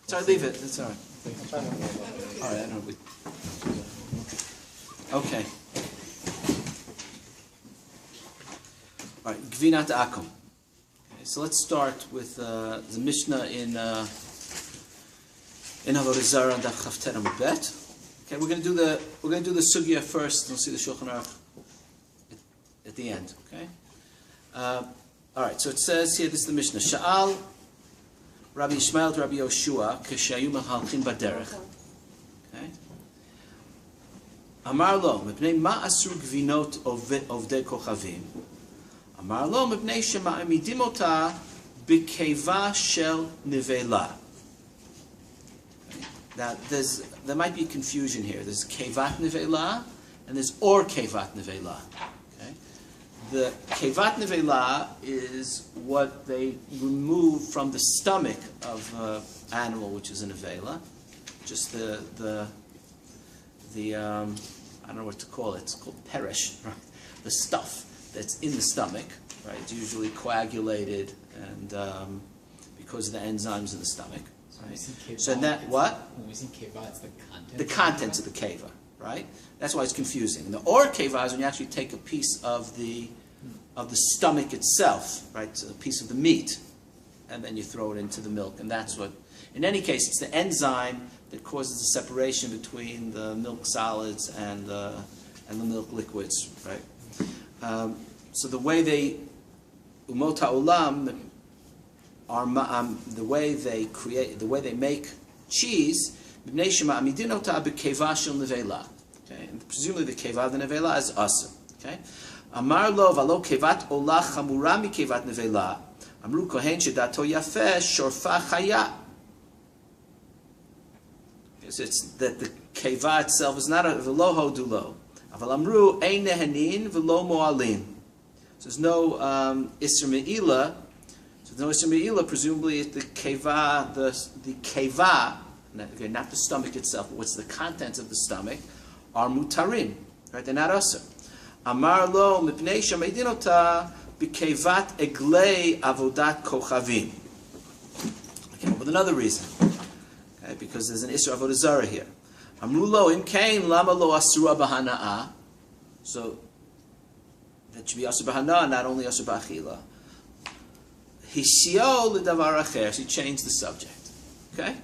Sorry, leave it. That's all right. All right, I know. Okay. All right, Gvinat Akum. Okay, so let's start with the Mishnah in Avodah Zarah and Daf Chavter Amud Bet. Okay, we're going to do the sugya first. We'll see the Shulchan Aruch at the end. Okay. All right. So it says here. This is the Mishnah. Sha'al Rabbi Yishmael to Rabbi Yoshua k'shayu mehalchim baderech. Okay. Amar lo mepnei ma asur gvinot ovdei kochavim. Amar lo mepnei shema'amidim ota b'keva shel nevela. Now there might be confusion here. There's kevat nevela and there's or kevat nevela. Okay. The kevat nevela is what they remove from the stomach of an animal, which is a nevela. Just the I don't know what to call it. It's called perish, right? The stuff that's in the stomach, right? It's usually coagulated and because of the enzymes in the stomach. Right? So that what? When we see keva, it's the contents. The contents of the keva, right? That's why it's confusing. And the or keva is when you actually take a piece of the stomach itself, right? So a piece of the meat, and then you throw it into the milk, and that's what. In any case, it's the enzyme that causes the separation between the milk solids and the milk liquids, right? So the way they umot ha'olam are the way they make cheese. Okay, and presumably the keva of the nevela is aser. Okay, amar lo v'alo kevat ola chamura mi kevat nevela. Amru kohen shedato yafeh shorfa chaya. It's that the keva itself is not a v'lo hodulo. Aval amru ein nehenin v'lo mo'alin. So there's no isser me'ila. So there's no isser me'ila. Presumably the keva, the keva, not the stomach itself, but what's the contents of the stomach, are mutarim. Right? They're not aser. Amar lo mipnei shemeidin ota b'kevat eglei avodat kochavim. I came up with another reason. Okay, because there's an Isra Avodah Zarah here. Amru lo im kain lama lo asura b'hana'ah. So that should be asur b'hana'ah, not only asur b'achila. Hishio l'davar acher. So he changed the subject. Okay.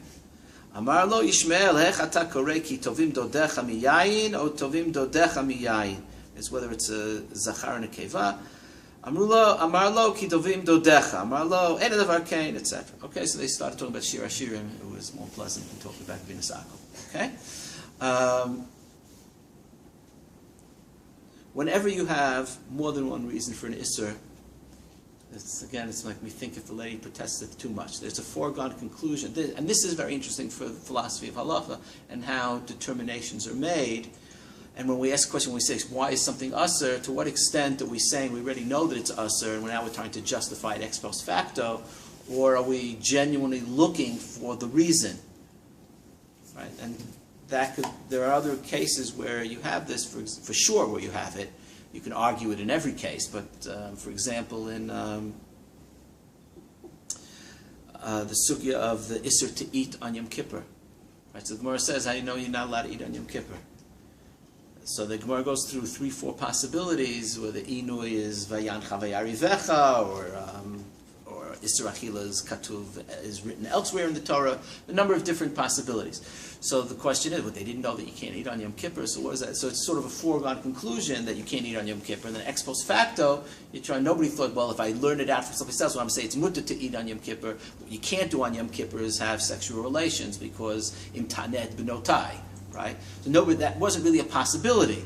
Amar lo Yishmael hech ata korei ki tovim dodecha miyayin or tovim dodecha miyayin. It's whether it's a zachar and a keva. Amar lo ki tovim dodecha. Amar lo ein davar kain, etc. Okay, so they started talking about Shir Hashirim. It was more pleasant than talking about Gvinas Akum. Okay. Whenever you have more than one reason for an isser, it's like we think if the lady protested too much. There's a foregone conclusion. And this is very interesting for the philosophy of halacha and how determinations are made. And when we ask a question, when we say, why is something usher, to what extent are we saying we already know that it's usher and now we're trying to justify it ex post facto, or are we genuinely looking for the reason? Right? And there are other cases where you have this, for sure where you have it. You can argue it in every case, but for example, in the sugya of the isser to eat on Yom Kippur. Right? So the Gemara says, how do you know you're not allowed to eat on Yom Kippur? So the Gemara goes through 3-4 possibilities, where the inui is vayan chavayari vecha, or isser achila is katuv, is written elsewhere in the Torah. A number of different possibilities. So the question is, well, they didn't know that you can't eat on Yom Kippur, so what is that? So it's sort of a foregone conclusion that you can't eat on Yom Kippur, and then ex post facto, nobody thought, well, if I learn it out from someplace else, well, I'm saying it's mutter to eat on Yom Kippur. What you can't do on Yom Kippur is have sexual relations, because im tanet b'notai. Right? So nobody, that wasn't really a possibility.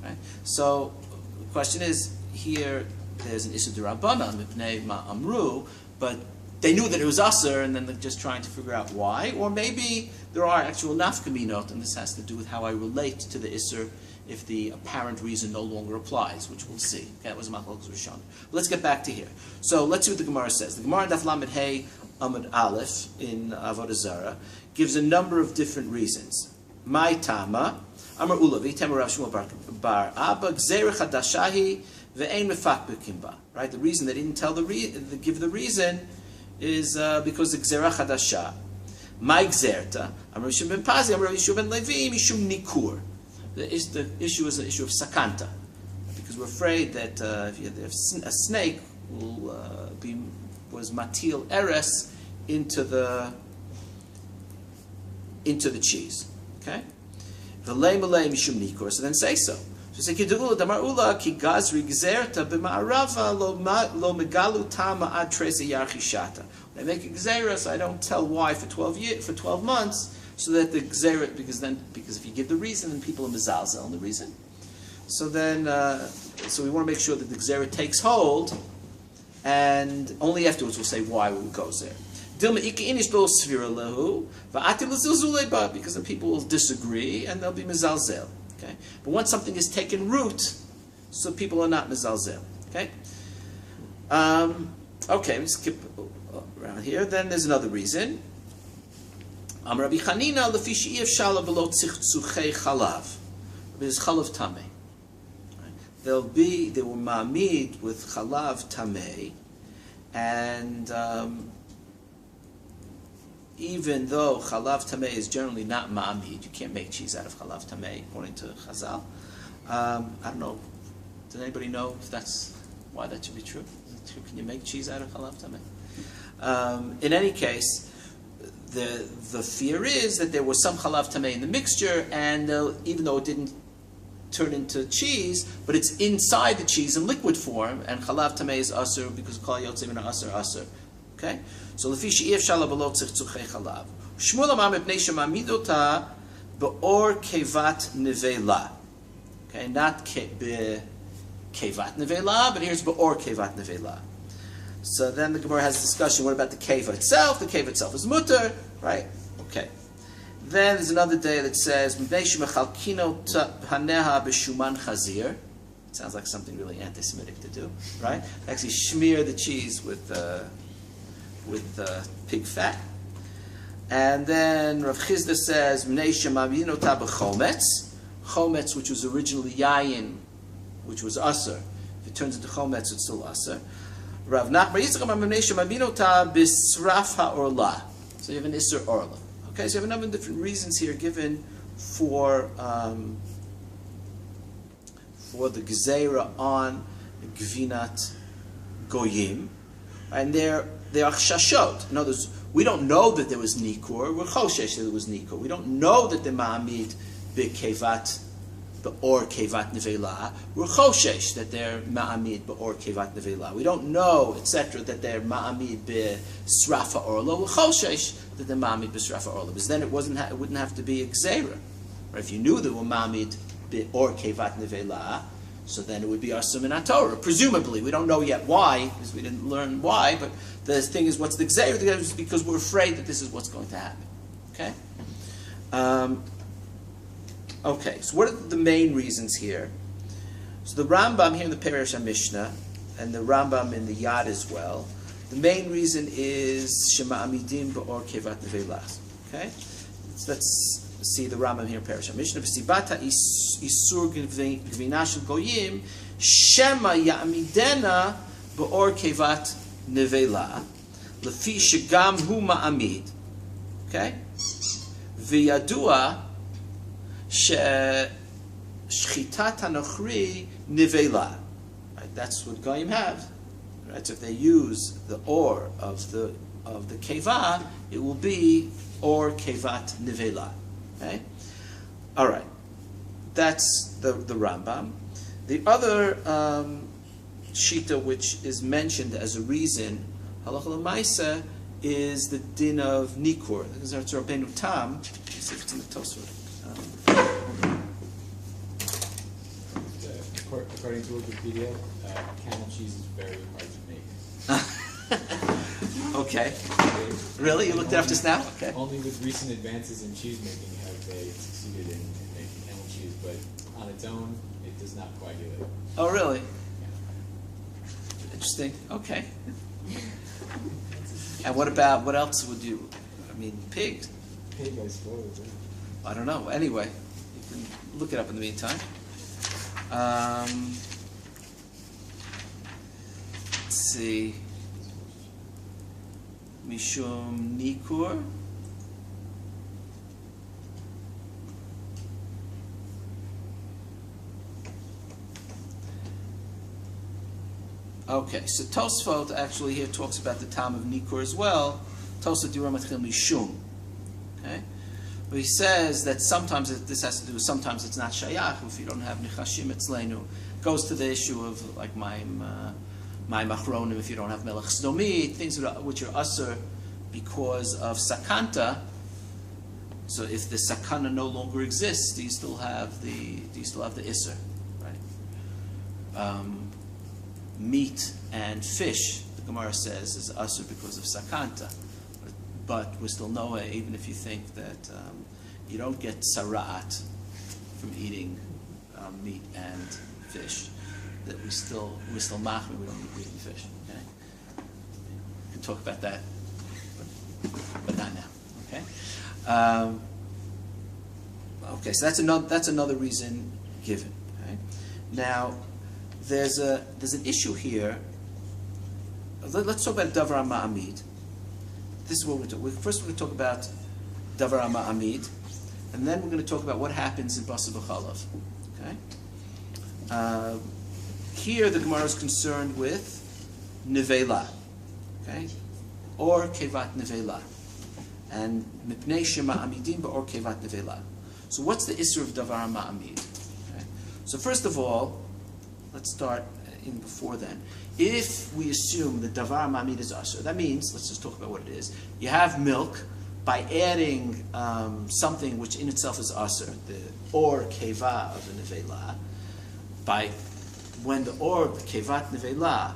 Right? So the question is, here there's an Issur D'Rabbanan, Mipnei Ma Amru, but they knew that it was Asur, and then they're just trying to figure out why. Or maybe there are actual nafkaminot, and this has to do with how I relate to the Issur if the apparent reason no longer applies, which we'll see. Okay, that was Machlokes Rishon. Let's get back to here. So let's see what the Gemara says. The Gemara in Daf Lamed Hey Amud Aleph in Avodah Zarah gives a number of different reasons. My tama, Amar Ulavi, Tamer Rav Shmuel Bar Abba, Gzeira Chadashahi, Ve'ein Mefakbekim Ba. Right? The reason they didn't give the reason is because the Gzeira Chadashah. My Gzerta, Amar Yishub ben Pazi, Amar Yishub ben Levi, Mishum Nikur. The issue is an issue of sakanta, because we're afraid that if a snake was matil eres into the cheese. Okay? V'lei malei mishum nikur. So then say so. So say kidula damar ula ki gazri gzerta b'ma'arava lo megalu tama ad trese yarchishata. When I make a gzera, so I don't tell why for 12 months, so that the gzera, because if you give the reason, then people are mezalzel on the reason. So then, so we want to make sure that the gzera takes hold, and only afterwards we'll say why it goes there. Because then people will disagree and they'll be mezalzel. Okay, but once something is taken root, so people are not mezalzel. Okay, okay, we skip around here. Then there's another reason. Rabbi Chanina lefi she'if shala below tzchuchei chalav. There's chalav tamei. They were ma'amid with chalav tamei, and even though chalav tamei is generally not ma'amid, you can't make cheese out of chalav tamei according to Chazal. I don't know. Does anybody know if that's why that should be true? Can you make cheese out of chalav tamei? In any case, the fear is that there was some chalav tamei in the mixture, and even though it didn't turn into cheese, but it's inside the cheese in liquid form, and chalav tamei is asur because kol yotzei min asur. Okay, so lefi she'if shala below tzchuchei chalav. Shmuel amar mepnei shemamidota beor kevat nevela. Okay, not kevat nevela, but here's beor kevat nevela. So then the Gemara has a discussion. What about the keva itself? The keva itself is mutter, right? Okay. Then there's another day that says haneha b'shuman chazir. It sounds like something really anti-Semitic to do, right? Actually, smear the cheese with pig fat. And then Rav Chizda says chometz, which was originally yayin, which was aser. If it turns into chometz, it's still aser. Rav Nachman Yitzchak Mamnesha Maminota Bisraf HaOrla. So you have an Isser Orla. Okay, so you have a number of different reasons here given for the Gezerah on Gvinat Goyim. And they're chashashot. In other words, we don't know that there was Nikur. We're choshesh that there was Nikur. We don't know that the Ma'amid B'kevat or kevat nevela. We're choshesh that they're ma'amid or kevat nevela. We don't know, etc., that they're ma'amid b'srafa orla. We're choshesh that they're ma'amid b'srafa orla. Because then it wouldn't have to be a gzera. Right? If you knew they were ma'amid or kevat nevela, so then it would be asur min Torah. Presumably, we don't know yet why, because we didn't learn why. But the thing is, what's the gzera? The gzera is because we're afraid that this is what's going to happen. Okay. Okay, so what are the main reasons here? So the Rambam here in the Perush HaMishnah, and the Rambam in the Yad as well, the main reason is Shema Amidim Ba'or Kevat Nevelas. Okay? So let's see the Rambam here in Perush HaMishnah. V'sibata Isur Gvina Shel Goyim Shema Ya'amidena Ba'or Kevat Nevela Lefi Shegam Hu Ma'amid. Okay? V'yadua Shchitat hanochri nivela. Right, that's what goyim have. Right, so if they use the or of the keva, it will be or kevat nivela. Okay, all right. That's the Rambam. The other shita which is mentioned as a reason halacha l'maisa is the din of nikur. This is Rabbeinu Tam. Let's see if it's in the Tosfot. According to Wikipedia, camel cheese is very hard to make. Okay. Really? You looked it up just now? Okay. Only with recent advances in cheese making have they succeeded in making camel cheese, but on its own, it does not coagulate. Oh, really? Yeah. Interesting. Okay. And what else would you, pig? Pig, I suppose. Yeah. I don't know. Anyway, you can look it up in the meantime. Let's see. Mishum Nikur. Okay, so Tosfot actually here talks about the time of Nikur as well. Tosfot Dira Matchil Mishum. Okay? But he says that sometimes this has to do with sometimes it's not Shayach, if you don't have Nichashim Etzleinu. Goes to the issue of like Maim Achronim, if you don't have Melech Sdomit, things which are Asur because of Sakanta. So if the Sakana no longer exists, do you still have the Isser? Right? Meat and fish, the Gemara says, is Asur because of Sakanta. But we still know, even if you think that you don't get Sarat from eating meat and fish, that we're still machmir, we don't eat meat and fish. Okay? We can talk about that, but not now. Okay? Okay, so that's another reason given. Okay? Now, there's an issue here. Let's talk about Davar Ma'amid. This is what we're talking. First, we're going to talk about Davar Ma'amid, and then we're going to talk about what happens in Basar B'Chalav. Okay. Here, the Gemara is concerned with Nevela, okay, or Kevat Nevela, and Mipnei Shema Amidim or Kevat Nevela. So, what's the issue of Davar Ma'amid? Okay. So, first of all, let's start in before then. If we assume that Davar Ma'amid is Asur, that means, let's just talk about what it is. You have milk, by adding something which in itself is Asur, the or Keva of the Nevela, when the Kevat Nevela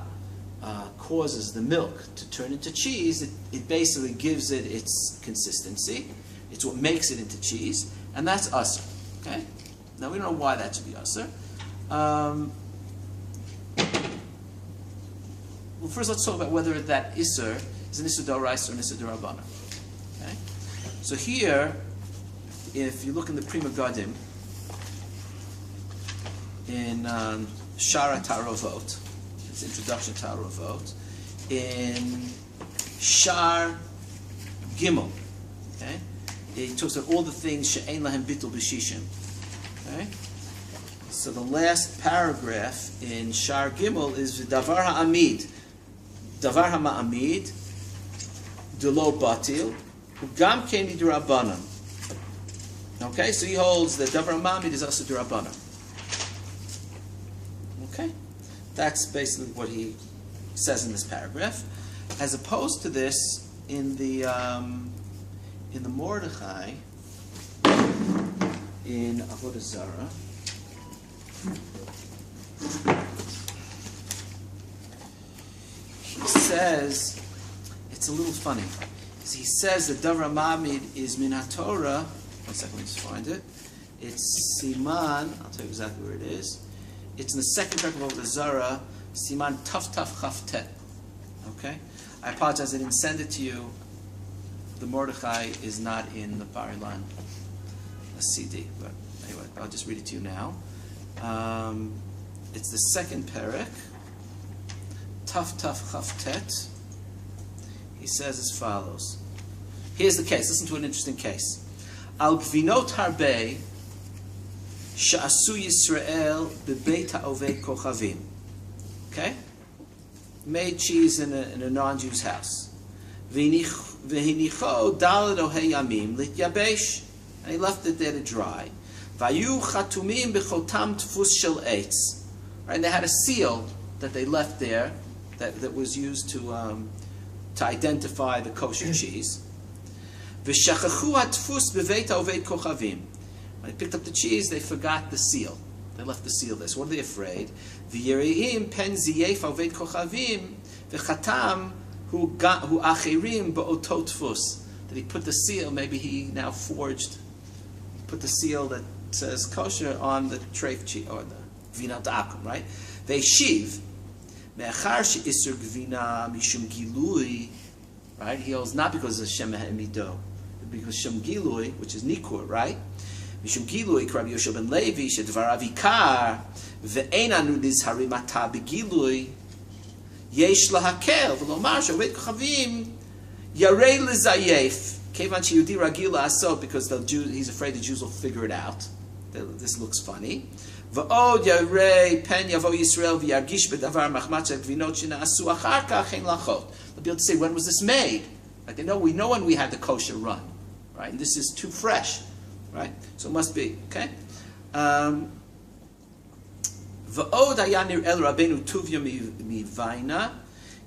causes the milk to turn into cheese, it basically gives it its consistency. It's what makes it into cheese, and that's Asur. Okay? Now we don't know why that should be Asur. Well, first let's talk about whether that Isser is an Isser D'Oraisa or an Isser D'Rabbanan. Okay? So here, if you look in the Prima Gadim, in Shara Tarovot, its introduction to Tarovot, in Shar Gimel, okay? It talks about all the things she'ein lahem bitul b'shishim. Okay? So the last paragraph in Shar Gimel is V'davar ha'amid. Davar ha'ma'amid, Delo batil, Ugam kein midrabanan. Okay, so he holds that Davar ha'ma'amid is also d'Rabbanan. Okay? That's basically what he says in this paragraph. As opposed to this, in the Mordechai, in Avodah Zarah, he says, it's a little funny. He says that Davar Ma'amid is Min HaTorah. One second, let's find it. It's Siman, I'll tell you exactly where it is. It's in the second paragraph of the Zara, Siman Taf Taf Chaf Tet. Okay? I apologize, I didn't send it to you. The Mordechai is not in the Bar Ilan CD, but anyway, I'll just read it to you now. It's the second parak, Taf Taf Chaf Tet. He says as follows. Here's the case. Listen to an interesting case. Al Gvinot Harbe Sha'asu Yisrael Bebeit HaOved Kochavim. Okay? Made cheese in a non-Jew's house. V'hinicho daled ohei yamim lityabesh. And he left it there to dry. Vayu chatumim b'chotam tfus shel eitz. Right? And they had a seal that they left there that was used to identify the kosher cheese. V'shachachu hatfus b'veit HaOved Kochavim. When they picked up the cheese, they forgot the seal. They left the seal there. So what are they afraid? V'yereim pen ziyef HaOved Kochavim v'chatam hu acherim ba'oto tfus. That he put the seal, maybe he now put the seal that says kosher on the treif cheese, or the gvina da'akum, right? Ve'shiv me'achar she'isur gvina mishum gilui, right? He holds not because of Shem Ha'emido, but because Shem Gilui, which is Nikur, right? Mishum Gilui, Rabbi Yoshua ben Levi, shedvar avikar, ve'ein anu nizharim ata begilui, yesh lahakel, v'lomar she'oved kochavim, yarei lezayef, kevan she'yudi ragil la'asot, because he's afraid the Jews will figure it out. This looks funny. Va'od yarei pen yavo Yisrael v'yargish bedavar machmatz gvinot shena'asu achar kach ein lachot. They'll be able to say, when was this made? Like we know when we had the kosher run, right? And this is too fresh, right? So it must be, okay? Va'od haya nir'el Rabbeinu Tuvia mivayna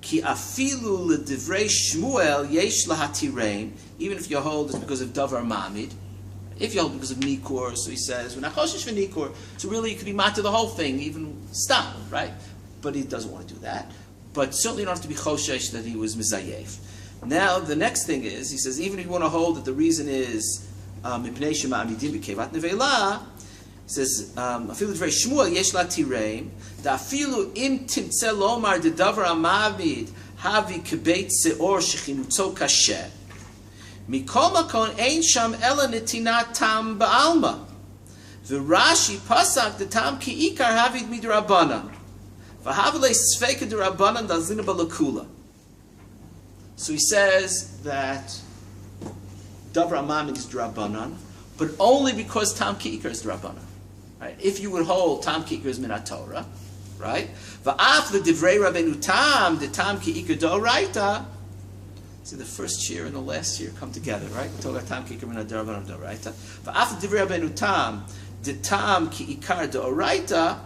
ki afilu l'divrei Shmuel yesh lahatirein, even if you hold it's because of davar mamid. If you hold because of Nikur, so he says, we're not choshesh for Nikur, so really you could be matter the whole thing, even stop, right? But he doesn't want to do that. But certainly you don't have to be choshesh that he was mizayef. Now, the next thing is, he says, even if you want to hold that the reason is, mipnei shema amidim b'kevat nevela, he says, afilu dvrei Shmuel yesh la tireim, da afilu im timtze lomar de davar amavid, havi kebeit seor shechinutzo kasher, Mikol makon ein sham ela netinat tam ba'alma. V'Rashi pasak the tam ki ikar havid midrabanan. V'havale sveka derabanan dalzina balakula. So he says that davar amamid is drabanan, but only because tam ki ikar is drabanan. Right? If you would hold tam ki ikar is min Torah, right? V'af the divrei Rabbeinu tam the tam ki ikar doraita. See, the first year and the last year come together, right? We talk about tam ki ikar min derabanan doraita. V'af the divrei Rabbeinu tam the tam ki ikar doraita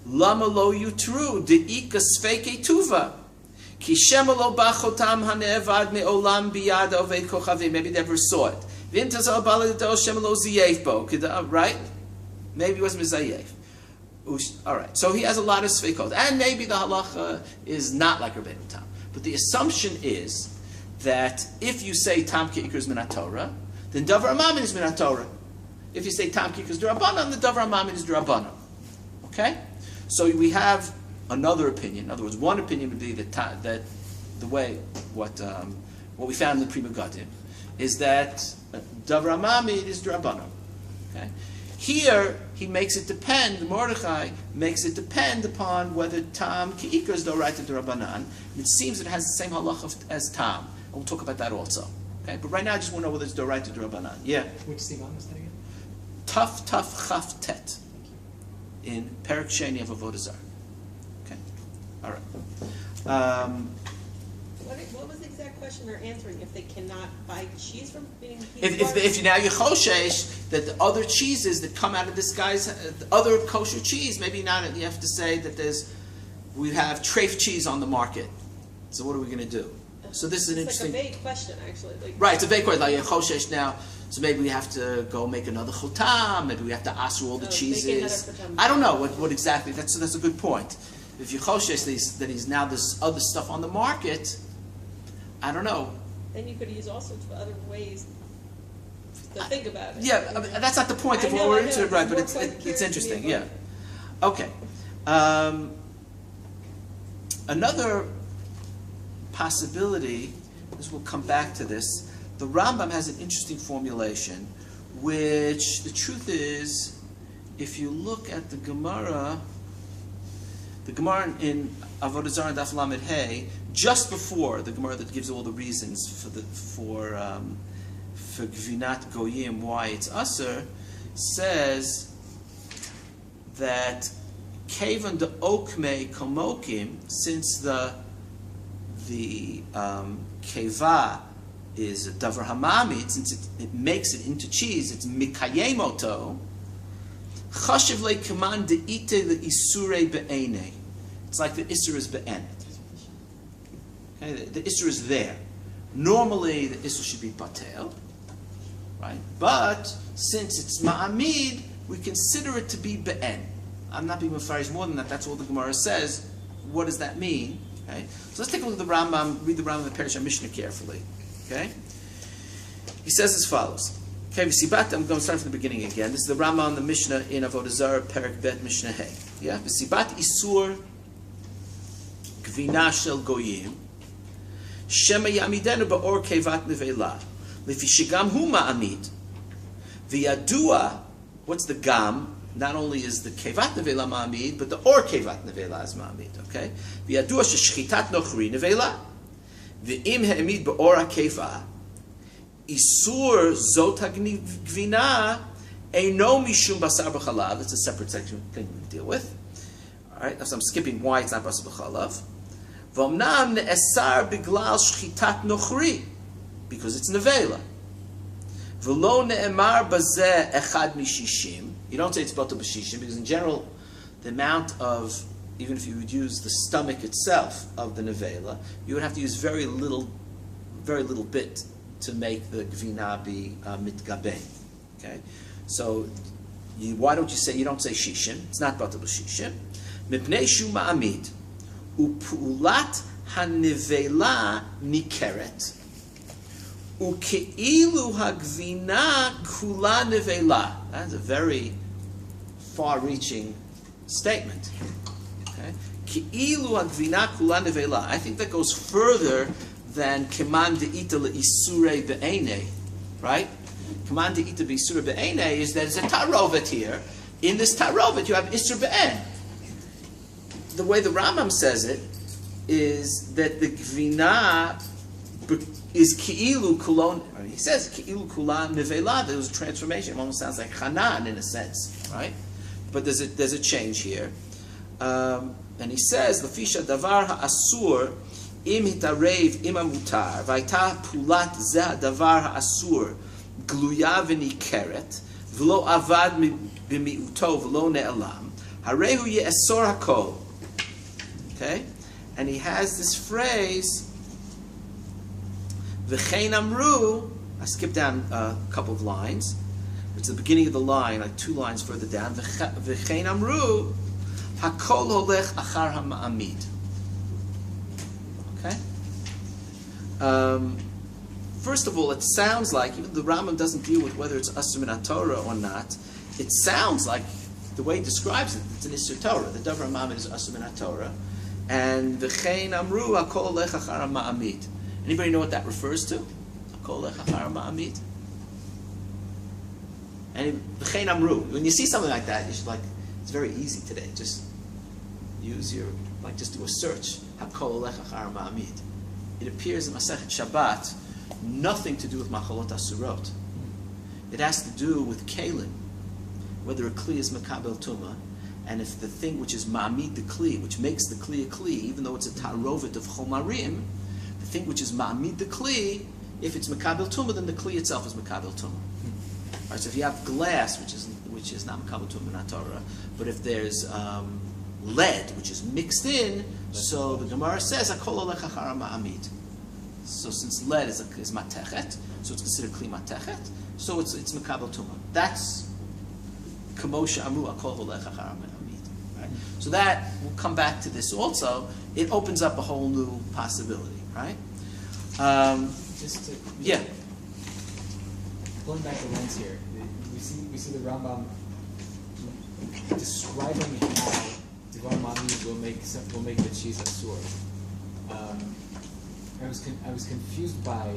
lama lo yutru the ika sveke tuva. Ki shemalo bachotam hanevad me'olam biyad ovei kochavim. Maybe they never saw it. V'intazal balado shemalo ziyef bo. Right? Maybe it was mizayef. All right. So he has a lot of svekot. And maybe the halacha is not like Rabbeinu Tam. But the assumption is that if you say tam ki ikar is min Torah, then davar amamin is min Torah. If you say tam ki ikar is d'Rabbanan, then davar amamin is d'Rabbanan. Okay? So we have another opinion. In other words, one opinion would be that the way what we found in the Pri Megadim is that davar amamid is d'Rabbanan. Okay, here he makes it depend. Mordechai makes it depend upon whether tam ki ikar is d'oraita d'Rabbanan. It seems it has the same halacha as tam, and we'll talk about that also. Okay, but right now I just want to know whether it's d'oraita d'Rabbanan. Yeah. Which sivan is that again? Taf chaf tet in Perek Sheni of Avodah Zarah. Okay, all right. What was the exact question they're answering? If they cannot buy cheese from being if now you choshesh that the other cheeses that come out of this guy's other kosher cheese, maybe not. You have to say that we have treif cheese on the market. So what are we going to do? So this is an interesting. Like a vague question, actually. Right, it's a vague question. Like choshesh now. So maybe we have to go make another chotam. Maybe we have to ask all the cheeses. I don't know what exactly. That's a good point. If you choshesh that he's now this other stuff on the market, I don't know. Then you could use all sorts of other ways to think about it. Yeah, I mean, that's not the point of what we're into, right? But it's interesting. Yeah. Okay. Another possibility, as we'll come back to this. The Rambam has an interesting formulation, which the truth is, if you look at the Gemara in Avodah Zarah Daf Lamed Hey, just before the Gemara that gives all the reasons for Gvinat Goyim why it's Aser, says that Kevan de Okme Komokim, since the Keva is a davar hamamid, since it makes it into cheese, it's mikayemoto. Chashiv le kaman de ite le isure be'ene. It's like the isur is be'enet. Okay, the isur is there. Normally the isur should be batel, right? But since it's ma'amid, we consider it to be be'en. I'm not being mafarish more than that. That's all the Gemara says. What does that mean? Okay, so let's take a look at the Rambam. Read the Rambam and the Parashah Mishnah carefully. Okay, he says as follows. Okay, V'sibat, I'm going to start from the beginning again. This is the Rambam on the Mishnah in Avodah Zarah, Perek Bet Mishnah Hey. Yeah, V'sibat isur gvina shel goyim shema yamidenu ba'or kevat nevela lefi shegam hu ma'amid v'yadua. What's the gam? Not only is the kevat nevela ma'amid, but the or kevat nevela is ma'amid. Okay, v'yadua sheshchitat nochri nevela. V'im ha'emid ba'or ha'keva isur zot ha'gvina Eino mishum basar b'chalav. It's a separate section thing we deal with. All right, so I'm skipping why it's not basar b'chalav. V'omnam ne'esar biglal shchitat nochri, because it's nevela. V'lo ne'emar bazeh echad mishishim. You don't say it's batal b'shishim, because in general, the amount of, even if you would use the stomach itself of the nevela, you would have to use very little bit to make the gvina be mitgabe. Okay, so why don't you don't say shishim? It's not batal b'shishim. Mipnei shu ma'amid upulat hanevela nikeret ukeilu hagvina kula nevela. That's a very far-reaching statement. Okay, keilu hagvina kula nevela. I think that goes further than keman de'ita le'isure be'ene, right? Keman de'ita be'isure be'ene is there's a tarovet here. In this tarovet, you have isur be'en. The way the Rambam says it is that the gvina is ki'ilu kulon. He says ki'ilu kulan nevela. There was a transformation. It almost sounds like Hanan in a sense, right? But there's a change here, and he says lefisha davar ha'asur im hitarev im amutar v'ayta pulat zeh davar ha'asur gluya v'nikeret v'lo avad b'miuto v'lo ne'alam harehu ye'esor hakol. Okay, and he has this phrase v'chein amru. I skipped down a couple of lines. It's the beginning of the line, like 2 lines further down. V'chein amru hakol holech achar ha'ma'amid. Okay. First of all, it sounds like, even the Rambam doesn't deal with whether it's asur min Torah or not. It sounds like the way he describes it, it's an isur Torah. The davar ma'amid is asur min Torah. And v'chein amru hakol lech achar ma'amid. Anybody know what that refers to? Hakol lech achar ma'amid. And v'chein amru. When you see something like that, you should it's very easy today. Just use just do a search. Hakol lech achar ma'amid. It appears in Masechet Shabbat, nothing to do with machalot asurot. It has to do with kalim, whether a kli is makabel tuma. And if the thing which is ma'amid the kli, which makes the kli a kli, even though it's a tarovet of chomarim, the thing which is ma'amid the kli, if it's makabel tuma, then the kli itself is makabel tuma. Right, so if you have glass, which is not makabel tuma, not Torah, but if there's lead, which is mixed in, so the Gemara says hakol olech achar ma'amid. So since lead is matechet, so it's considered kli matechet, so it's makabel tuma. That's kamosha amru hakol olech achar ma'amid. Right? So that we'll come back to this also. It opens up a whole new possibility, right? Just to Yeah. Going back to lens here, we see the Rambam describing how Devar Ma'amid will make the cheese asur. I was confused by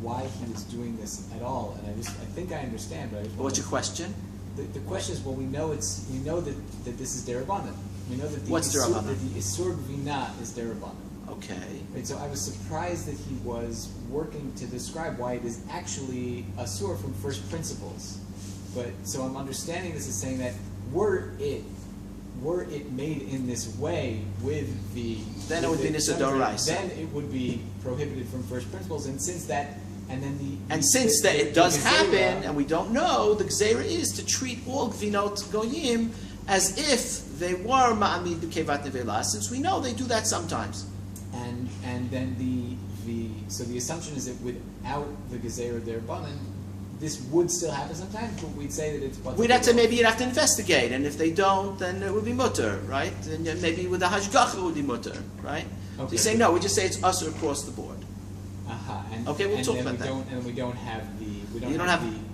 why he was doing this at all, and I think I understand. But What's your question? The question is, well, we know that this is derabanan. We know that the What's derabanan? That the isur vina is derabanan. Okay. Right, so I was surprised that he was working to describe why it is actually asur from first principles. But so I'm understanding this as saying that were it made in this way with the Then it would be nisur d'oraisa. Then it would be prohibited from first principles, and since that. Since it does the happen, and we don't know, the gzeira is to treat all gvinot goyim as if they were ma'amid b'kevat nevela, since we know they do that sometimes. And then so the assumption is that without the gzeira derbanan, this would still happen sometimes, but we'd say that it's. Maybe you'd have to investigate, and if they don't, then it would be mutter, right? And maybe with the hashgacha it would be mutter, right? Okay. So you say no, we just say it's usher across the board. Okay, we'll talk about that. And we don't have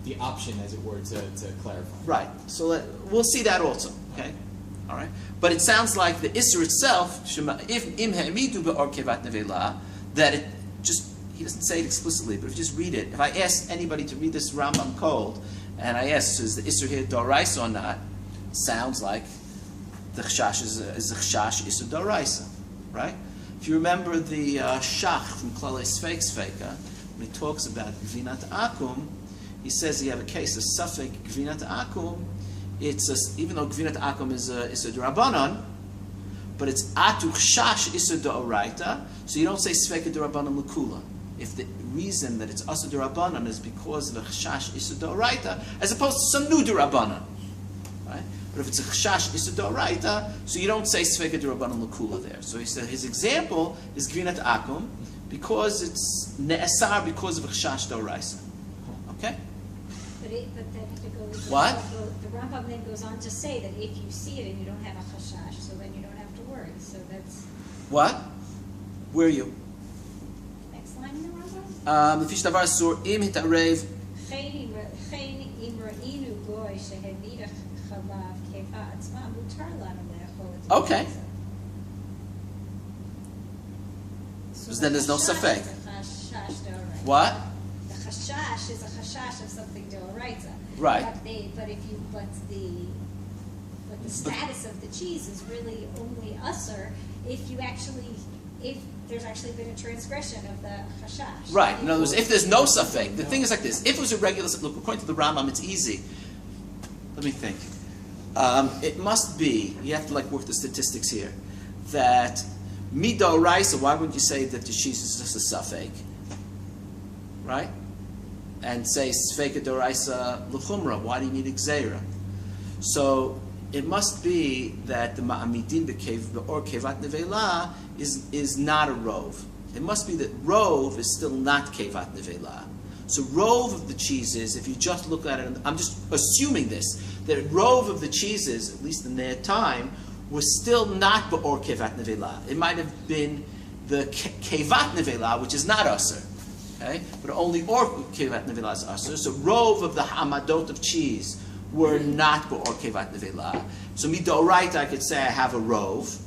the option, as it were, to clarify. Right. So we'll see that also. Okay. All right. But it sounds like the isser itself, if im ha'emidu be'or kevat nevela, that it just, he doesn't say it explicitly, but if you just read it, if I ask anybody to read this Rambam cold, and I ask, is the isser here d'oraisa or not? It sounds like the chashash is the chashash isser d'oraisa, right? If you remember the Shach from Klalei Sfeik Sfeika, when he talks about Gvinat Akum, he says you have a case of Safek Gvinat Akum. Even though Gvinat Akum is a Durabanan, but it's Atuch Shash Issa D'Oraita, so you don't say Sfeka Durabanan L'Kula. If the reason that it's Asa Durabanan is because of a Chash Issa D'Oraita, as opposed to some new Durabanan. Right? But if it's a Chash Issa D'Oraita, so you don't say Sfeka Durabanan L'Kula there. So he said his example is Gvinat Akum, because it's Ne'asar because of a Chash D'Oraisa. Okay? But then it goes. What? The Rambam then goes on to say that if you see it and you don't have a chashash, so then you don't have to worry. So that's What? Where are you? next line in the Rambam. Lefish davar asur im hitarev. Chen im ra'inu goy shehenida chalav keva atzma mutar lanu le'achol et Okay. So then there's no the safek. chashash is a chashash d'oraita. What? The chashash is a chashash of something d'oraita. Right. But the status of the cheese is really only usser if there's actually been a transgression of the chashash. Right. In other words, if there's no safek, the thing is like this. If it was a regular, look, according to the Rambam, it's easy. Let me think. It must be, you have to work the statistics here, that midoraisa, why wouldn't you say that the cheese is just a safek? Right? And say sfeka doraisa l'chumra, why do you need gzeira? So it must be that the ma'amidin or kevat nevela is not a rov. It must be that rov is still not kevat nevela. So rov of the cheeses, if you just look at it, I'm just assuming this, that rov of the cheeses, at least in their time, was still not ba'or kevat nevela. It might have been the kevat nevela, which is not usher. Okay? But only or kevat nevela is usher. So rov of the hamadot of cheese were not ba'or kevat nevela. So midoraita, I could say I have a rov.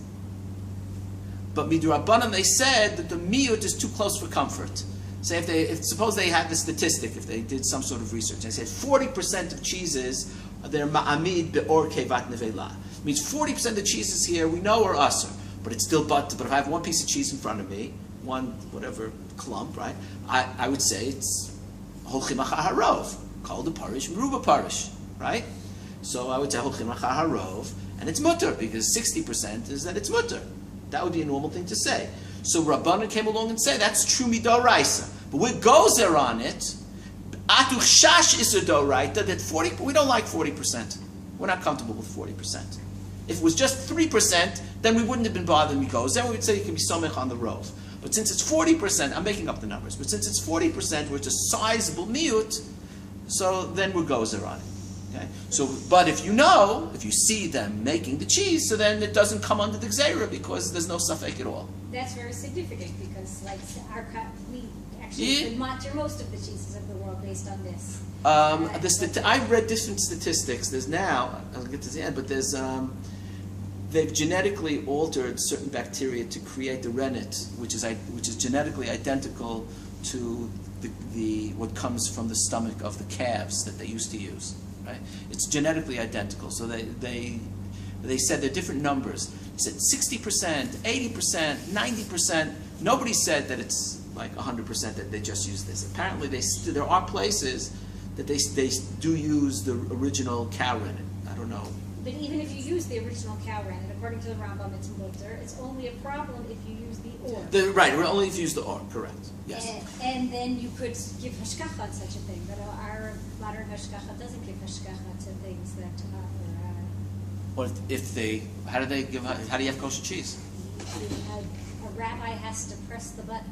But midorabanan, they said that the miyut is too close for comfort. Say suppose they had the statistic, if they did some sort of research, they said 40% of cheeses, they're ma'amid be'or kevat nevela. Means 40% of the cheeses here we know are usher, but it's still but if I have one piece of cheese in front of me, one whatever clump, right? I would say it's holchim achar harov, called the parish, meruba parish, right? So I would say holchim achar harov, and it's mutter because 60% is that it's mutter. That would be a normal thing to say. So Rabbanan came along and said that's true midoraisa, but we gozer on it. Atuch shash is a doraita that 40. We don't like 40%. We're not comfortable with 40%. If it was just 3%, then we wouldn't have been bothering gozer. Then we would say you can be somech on the rov. But since it's 40%, I'm making up the numbers. But since it's 40%, which is a sizable miut, so then we're gozer on it. Okay? So, but if you see them making the cheese, so then it doesn't come under the gzeira because there's no safek at all. That's very significant because, we actually monitor most of the cheeses of the world based on this. I've read different statistics. There's now, I'll get to the end, but there's they've genetically altered certain bacteria to create the rennet, which is genetically identical to the what comes from the stomach of the calves that they used to use. Right? It's genetically identical. So they said they're different numbers. They said 60%, 80%, 90%. Nobody said that it's like 100% that they just use this. Apparently, there are places that they do use the original cow rennet. I don't know. But even if you use the original cow rennet, according to the Rambam, it's mutter. It's only a problem if you use the or. Right, we're only if you use the or. Correct. Yes. And then you could give hashkacha on such a thing, but our modern hashkacha doesn't give hashkacha to things that are. Or if they, how do you have kosher cheese? A rabbi has to press the button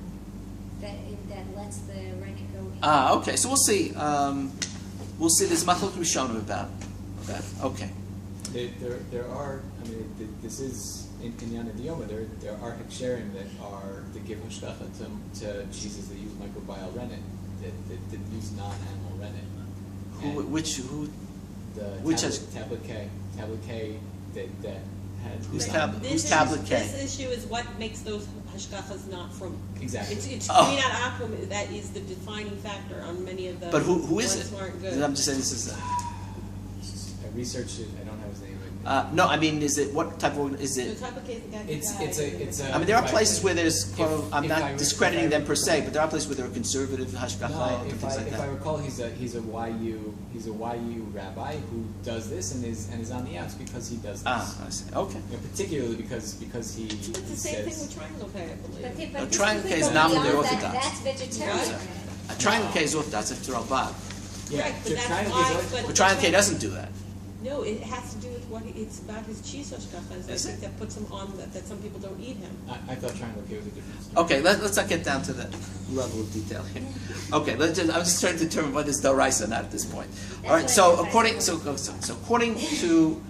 that lets the rennet go in. Okay. So we'll see. We'll see. There's machlok rishonim about it. Okay. There are. I mean, this is in Yana Dioma. There are heksherim that give hashkacha to cheeses that use microbial rennet that use non-animal rennet. Which tablet K that had who's tablet K? This issue is what makes those hashkachas not from exactly. It's Gvinat Akum that is the defining factor on many of the. But who is it? Aren't good. I'm just saying this is. I researched it. I don't have his name. No, I mean, is it what type of is The it? type of case the guy could It's die. a. I mean, there are if places where there's. I'm if not I re- discrediting if I them per se, recall- but there are places where there are conservative hashgacha No, and if things like I that. recall, he's a YU rabbi who does this and is on the outs because he does this. I see. Okay. You know, particularly because he. It's the he same thing says, with triangle pay, I believe. But A this triangle could case go not beyond the that. orthodox. That's vegetarian. Right. A triangle K is orthodox. It's Rabban. Yeah, Right, but the that's triangle why- is but- But triangle K doesn't do that. No, it has to do with it's about his cheese hashgacha. I Is think it? that puts him on that some people don't eat him. I thought triangle K was a different story. Okay, let's not get down to that level of detail here. Okay, I'm just trying to determine what is Daraisa not at this point. All right, That's so what I according said. so according to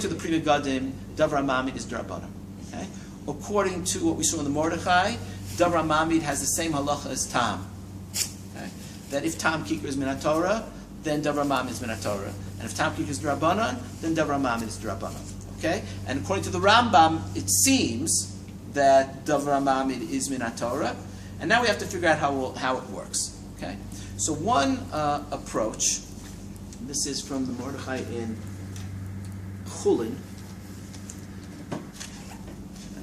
the Pri Megadim, Davar Mamid is Darabana. Okay, according to what we saw in the Mordechai, Davar Mamid has the same halacha as Tam. Okay, that if Tam Kikar is Minat Torah, then Davar Mamid is Minat Torah, and if Tam Kikar is Darabanan, then Davar Mamid is Darabanan. Okay, and according to the Rambam, it seems that Davar Mamid is Minat Torah, and now we have to figure out how it works. Okay, so one approach. This is from the Mordechai in Chulin.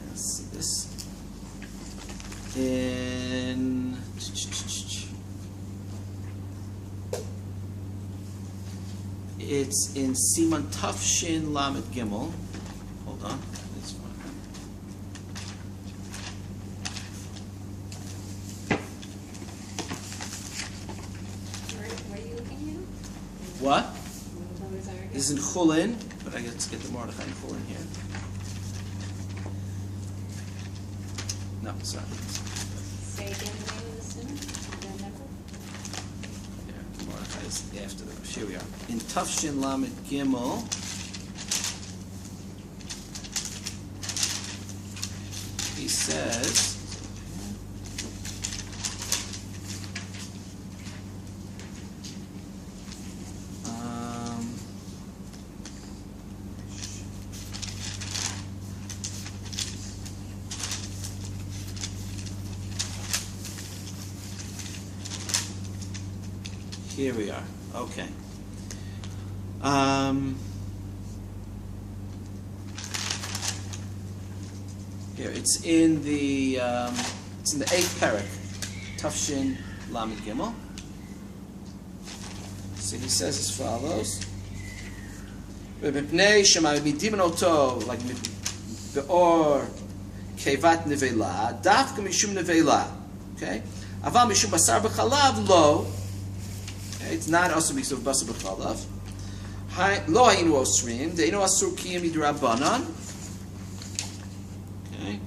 Let's see this. In it's in Siman Tafshin Lamed Gimel. Hold on. It's fine. Where are you looking What? at? Those are- This is in Chulin, but let's get the Mordechai in Chulin here. No, sorry. Say again the name of the sinner. The number. Yeah, Mordechai is after the. Here we are. In Tafshin Lamed Gimel. He says. Here we are. Okay. Here it's in the 8th parak, Tafshin Lamed Gimel. So he says as follows: "B'mipnei shema midimin oto like beor kevat nevela dafka mishum nevela." Okay, aval mishum basar b'chalav lo. It's not also because of basar b'chalav. Lo hayinu osrim deinu asur kiyam midrabanan. Okay.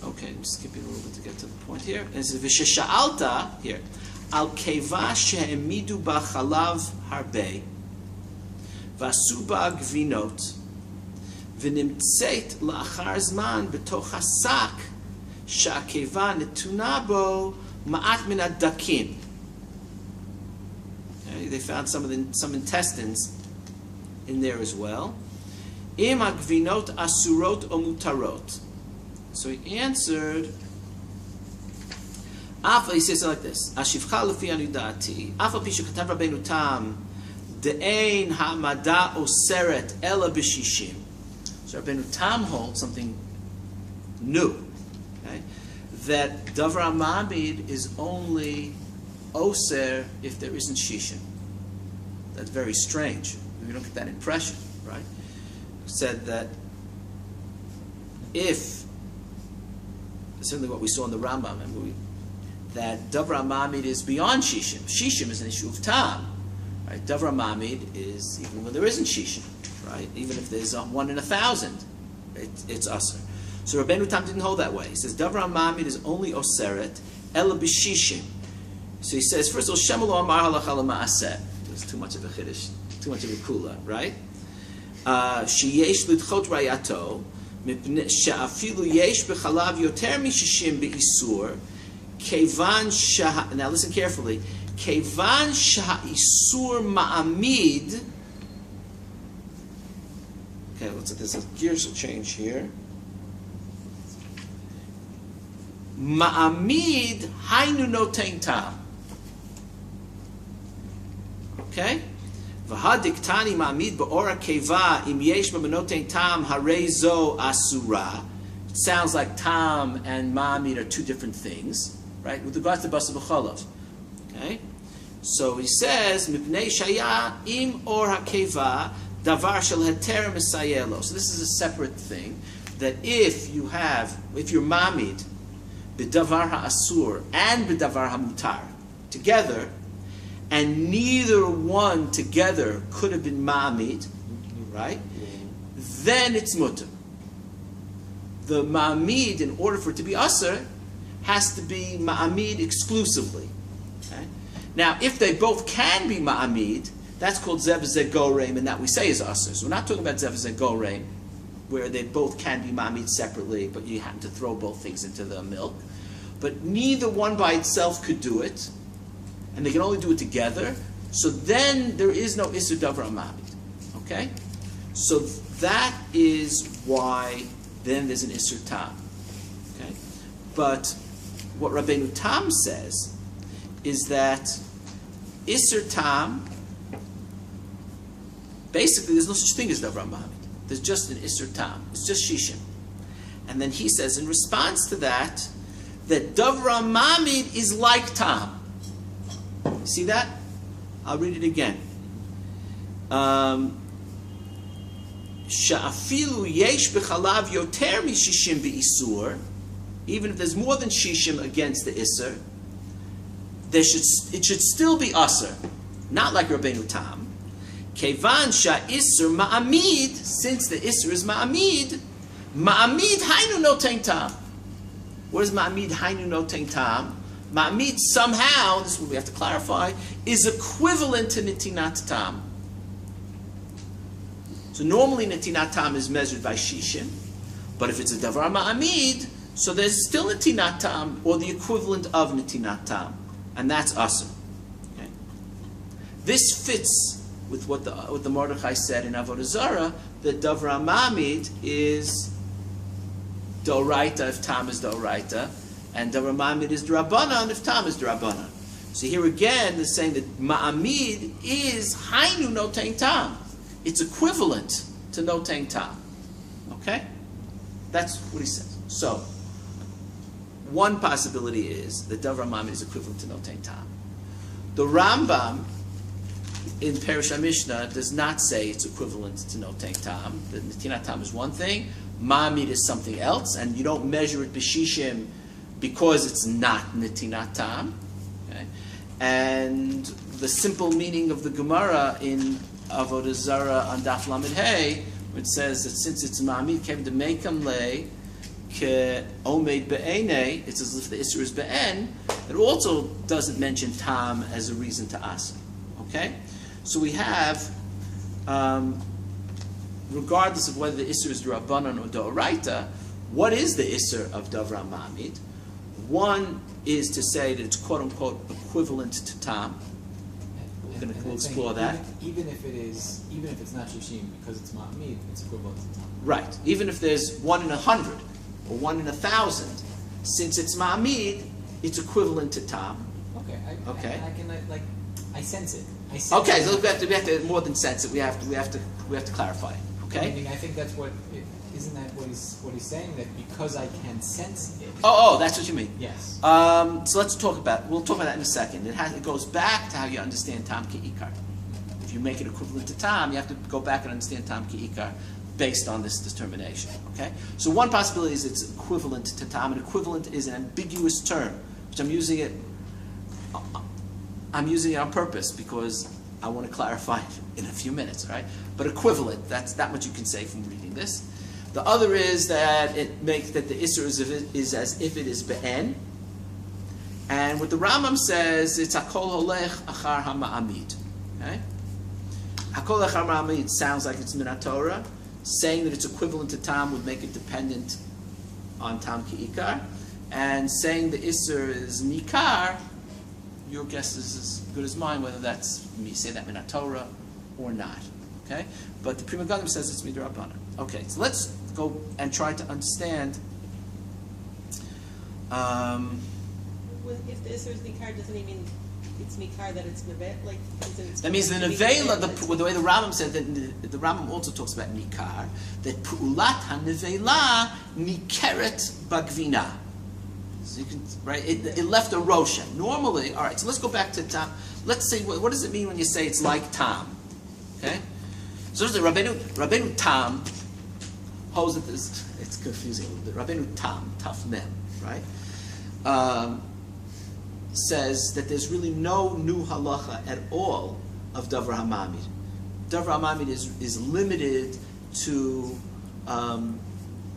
Okay, I'm skipping a little bit to get to the point here. And it says v'shesha'alta here al keva she'emidu b'chalav harbe v'asu ba gvinot v'nimtzeit la'achar zman b'toch hasak she'akeva netuna bo ma'at min adakim. Okay, they found some intestines in there as well. Im agvinot asurot o mutarot. So he answered. He says it like this: Ashivcha lefi anudati. Afa pishu katav Rabbeinu Tam de'ein ha'mada oseret ela b'shishim. So Rabbeinu Tam holds something new, okay? That davar mamid is only oser if there isn't shishim. That's very strange. We don't get that impression, right? Said that if, certainly what we saw in the Rambam, that Davar Mamid is beyond Shishim. Shishim is an issue of Tam. Right? Davar Mamid is even when there isn't Shishim, right? Even if there's 1 in 1,000, it's Aser. So Rabbeinu Tam didn't hold that way. He says Davar Mamid is only Oseret, Ela B'Shishim. So he says, first of all, Shemalo Amar Halacha L'Ma'aseh. There's too much of a Chiddush, too much of a Kula, right? Sheyesh L'Dchot Rayato, She'afilu Yesh B'Chalav Yoter Mishishim B'Isur, Kevan Shah. Now listen carefully. Kevan Sha'Isur Ma'amid. Okay, let's see. There's a gears will change here. Ma'amid Hainu Notein Tam. Okay? V'hadiktani ma'amid ba'ora keva im yesh b'menotein tam harei zo asura. It sounds like tam and ma'amid are two different things, right? With regards to basar b'cholav. Okay? So he says, mipnei shaya im or hakeva davar shel heter misayelo. So this is a separate thing, that if you're ma'amid b'davar ha'asur and b'davar ha'mutar together, and neither one together could have been ma'amid, right? Then it's mutter. The ma'amid, in order for it to be asr, has to be ma'amid exclusively. Okay? Now, if they both can be ma'amid, that's called zev goreim, and that we say is asr. So we're not talking about zev goreim, where they both can be ma'amid separately, but you happen to throw both things into the milk. But neither one by itself could do it, and they can only do it together. So then there is no isur davar ma'amid. Okay? So that is why then there's an isur tam. Okay? But what Rabbeinu Tam says is that isur tam, basically there's no such thing as davar ma'amid. There's just an isur tam. It's just shishim. And then he says in response to that davar ma'amid is like tam. See that? I'll read it again. Sha'afilu yesh b'chalav yoter mishishim be'isur. Even if there's more than shishim against the isur, it should still be asur, not like Rabbeinu Tam. Kevan sha'isur ma'amid, since the isur is ma'amid hainu noten tam. What is ma'amid hainu noten tam? Ma'amid somehow, this is what we have to clarify, is equivalent to netinat tam. So normally netinat tam is measured by shishim, but if it's a davar ma'amid, so there's still netinat tam, or the equivalent of netinat tam, and that's asur. Okay? This fits with what the Mordechai said in Avodah Zarah, that davar ma'amid is d'oraita if tam is d'oraita, and davar ma'amid is d'rabbanan if tam is d'rabbanan. So here again, they're saying that ma'amid is hainu noten tam. It's equivalent to noten tam. Okay? That's what he says. So, one possibility is that davar ma'amid is equivalent to noten tam. The Rambam in Perush HaMishnah does not say it's equivalent to noten tam. The netinat tam is one thing, ma'amid is something else, and you don't measure it b'shishim because it's not netinat tam. Okay? And the simple meaning of the Gemara in Avodah Zarah on Daf Lamed Hey, which says that since it's ma'amid came to mekam le ke omed be'enei, it's as if the isur is be'en. It also doesn't mention tam as a reason to ask. Okay, so we have, regardless of whether the isur is d'rabbanan or d'oraita, what is the isur of davar ma'amid? One is to say that it's quote unquote equivalent to tam. We'll explore that. Even if it's not shishim, because it's ma'amid, it's equivalent to tam. Right. Even if there's 1 in 100 or 1 in 1,000, since it's ma'amid, it's equivalent to tam. Okay. Okay. I sense it. Okay. So we have to more than sense it. We have to clarify it. Okay. I mean, I think that's what. Isn't that what he's saying? That because I can sense it. Oh, that's what you mean. Yes. So we'll talk about that in a second. It goes back to how you understand tam ki'ikar. If you make it equivalent to tam, you have to go back and understand tam ki'ikar based on this determination. Okay. So one possibility is it's equivalent to tam. An equivalent is an ambiguous term, which I'm using it on purpose because I want to clarify it in a few minutes. Right. But equivalent, that's that much you can say from reading this. The other is that it makes that the isur is as if it is be'en, and what the Rambam says, it's hakol holech achar ha'ma'amid. Okay, hakol achar ha'ma'amid sounds like it's min haTorah. Saying that it's equivalent to tam would make it dependent on tam ki'ikar, and saying the isur is nikar, your guess is as good as mine whether that's me say that min haTorah or not. Okay, but the Prima Gadim says it's midrabanan. Okay, so let's go and try to understand. If the isur is nikar, doesn't he mean it's nikar that it's neve, like it's That means the supposed to be nevela, neve, the way the Rambam said that the Rambam also talks about nikar, that pu'ulat ha-nevela nikeret bagvina. So you can, right, it left a roshan. Normally, all right, so let's go back to tam. Let's say, what does it mean when you say it's like tam? Okay? So there's the Rabbeinu Tam holds that this, it's confusing a little bit. Rabbeinu Tam, Taf Mem, right? Says that there's really no new halacha at all of Davar HaMamid. Davar HaMamid is limited to,